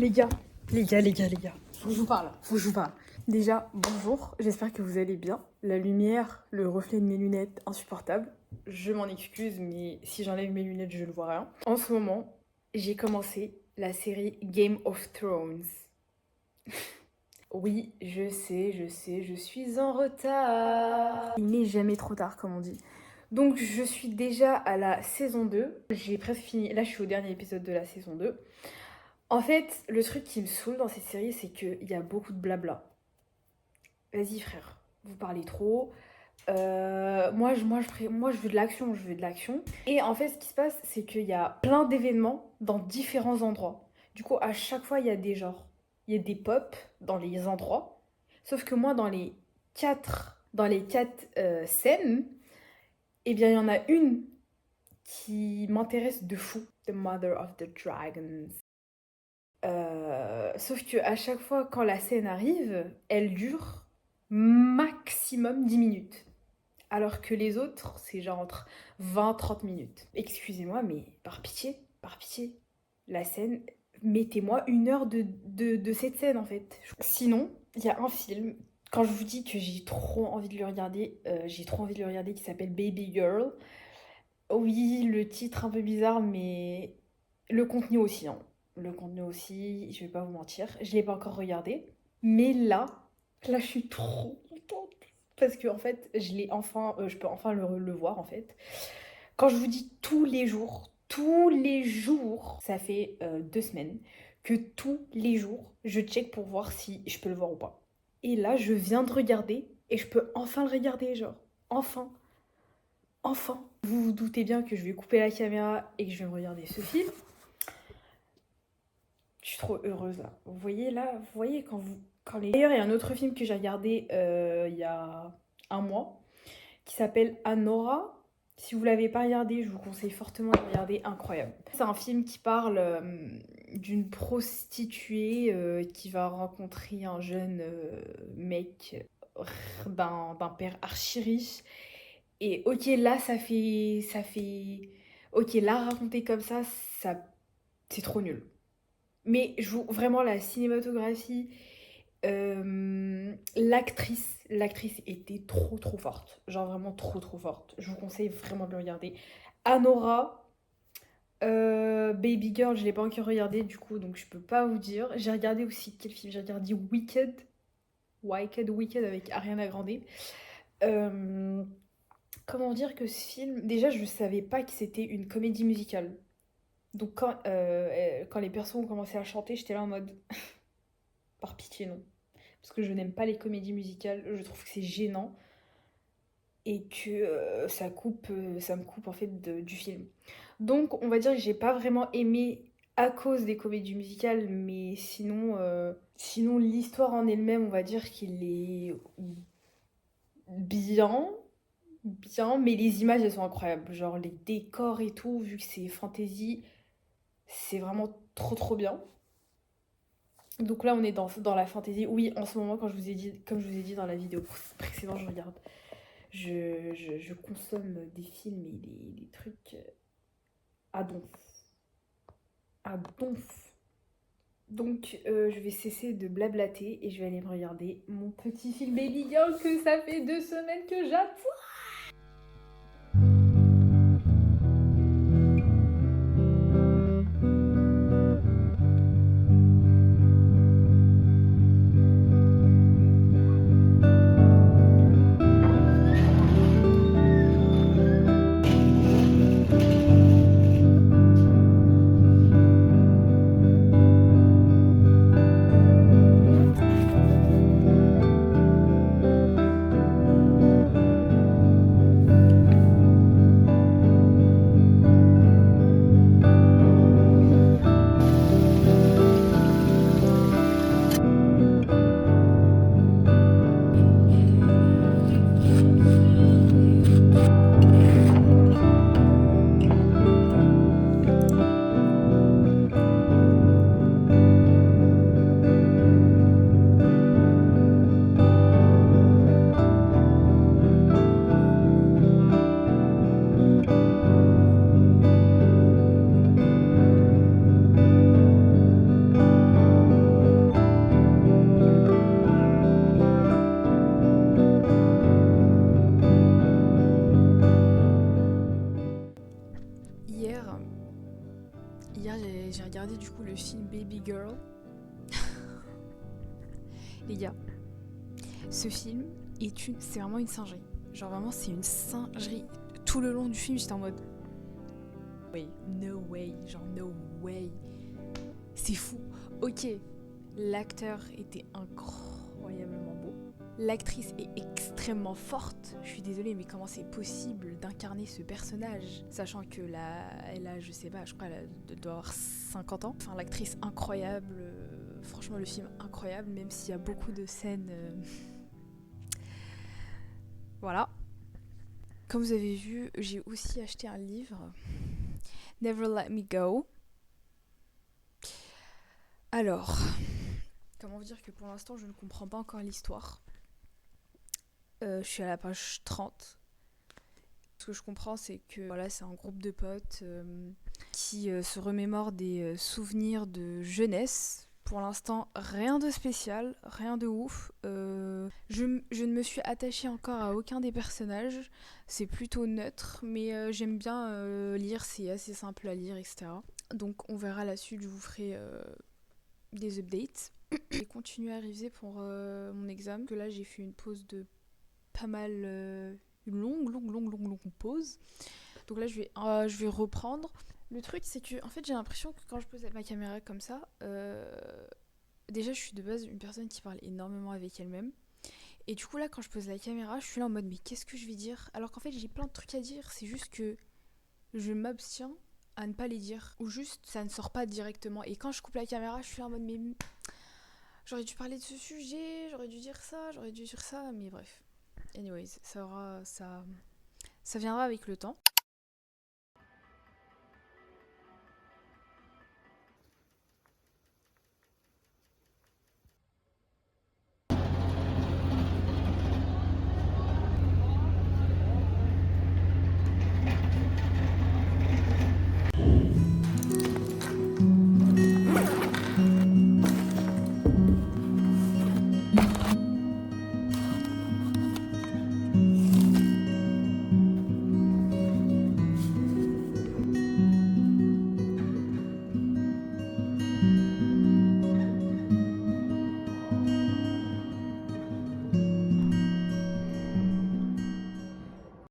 Les gars, faut que je vous parle. Déjà, bonjour, j'espère que vous allez bien. La lumière, le reflet de mes lunettes, insupportable. Je m'en excuse, mais si j'enlève mes lunettes, je ne vois rien. En ce moment, j'ai commencé la série Game of Thrones. Oui, je sais, je suis en retard. Il n'est jamais trop tard, comme on dit. Donc, je suis déjà à la saison 2. J'ai presque fini. Là, je suis au dernier épisode de la saison 2. En fait, le truc qui me saoule dans cette série, c'est qu'il y a beaucoup de blabla. Vas-y frère, vous parlez trop. Moi, je veux de l'action, je veux de l'action. Et en fait, ce qui se passe, c'est qu'il y a plein d'événements dans différents endroits. Du coup, à chaque fois, il y a des pop dans les endroits. Sauf que moi, dans les quatre scènes, eh bien, il y en a une qui m'intéresse de fou. The Mother of the Dragons. Sauf que à chaque fois quand la scène arrive, elle dure maximum 10 minutes. Alors que les autres, c'est genre entre 20 30 minutes. Excusez-moi, mais par pitié, la scène, mettez-moi 1 heure de cette scène en fait. Sinon, il y a un film, quand je vous dis que j'ai trop envie de le regarder, qui s'appelle Baby Girl. Oui, le titre un peu bizarre, mais le contenu aussi, hein. Le contenu aussi, je vais pas vous mentir, je l'ai pas encore regardé. Mais là, je suis trop contente. Parce que en fait, je peux enfin le voir en fait. Quand je vous dis tous les jours, ça fait 2 semaines que tous les jours, je check pour voir si je peux le voir ou pas. Et là, je viens de regarder et je peux enfin le regarder, genre. Enfin. Enfin, vous vous doutez bien que je vais couper la caméra et que je vais me regarder ce film. Je suis trop heureuse là. Vous voyez là, vous voyez quand les... D'ailleurs, il y a un autre film que j'ai regardé il y a un mois qui s'appelle Anora. Si vous l'avez pas regardé, je vous conseille fortement de le regarder, incroyable. C'est un film qui parle d'une prostituée qui va rencontrer un jeune mec d'un père archi riche. Et ok, là, ok, là, raconter comme ça, c'est trop nul. Mais vraiment, la cinématographie, l'actrice était trop forte. Genre vraiment trop forte. Je vous conseille vraiment de le regarder. Anora, Baby Girl, je l'ai pas encore regardé du coup, donc je peux pas vous dire. J'ai regardé aussi, quel film? J'ai regardé Wicked avec Ariana Grande. Euh, Comment dire que ce film... Déjà, je ne savais pas que c'était une comédie musicale. Donc quand les personnes ont commencé à chanter, j'étais là en mode... Par pitié, non. Parce que je n'aime pas les comédies musicales, je trouve que c'est gênant. Et que ça me coupe en fait du film. Donc on va dire que j'ai pas vraiment aimé à cause des comédies musicales, mais sinon l'histoire en elle-même, on va dire qu'il est bien, mais les images elles sont incroyables. Genre les décors et tout, vu que c'est fantasy, c'est vraiment trop bien. Donc là on est dans la fantasy. Oui, en ce moment, comme je vous ai dit dans la vidéo précédente, je consomme des films et des trucs à donf. À donf. Donc je vais cesser de blablater et je vais aller me regarder mon petit film Baby Girl que ça fait 2 semaines que j'attends. regardé du coup le film Baby Girl. Les gars, ce film c'est vraiment une singerie. Genre vraiment c'est une singerie. Tout le long du film j'étais en mode no way, genre no way. C'est fou. Ok, l'acteur était incroyablement beau. L'actrice est extrêmement forte. Je suis désolée, mais comment c'est possible d'incarner ce personnage, sachant que elle a, je sais pas, je crois elle doit avoir 50 ans. Enfin, l'actrice incroyable. Franchement, le film incroyable, même s'il y a beaucoup de scènes. Voilà. Comme vous avez vu, j'ai aussi acheté un livre, Never Let Me Go. Alors, comment vous dire que pour l'instant, je ne comprends pas encore l'histoire. Je suis à la page 30. Ce que je comprends, c'est que voilà, c'est un groupe de potes qui se remémorent des souvenirs de jeunesse. Pour l'instant, rien de spécial, rien de ouf. Je ne me suis attachée encore à aucun des personnages. C'est plutôt neutre, mais j'aime bien lire, c'est assez simple à lire, etc. Donc on verra la suite, je vous ferai des updates. J'ai continué à réviser pour mon examen, que là j'ai fait une pause de pas mal, une longue pause. Donc là je vais reprendre. Le truc c'est que en fait j'ai l'impression que quand je pose ma caméra comme ça, déjà je suis de base une personne qui parle énormément avec elle-même. Et du coup là quand je pose la caméra, je suis là en mode mais qu'est-ce que je vais dire? Alors qu'en fait j'ai plein de trucs à dire, c'est juste que je m'abstiens à ne pas les dire. Ou juste ça ne sort pas directement. Et quand je coupe la caméra, je suis là en mode mais j'aurais dû parler de ce sujet, j'aurais dû dire ça, mais bref. Anyways, ça viendra avec le temps.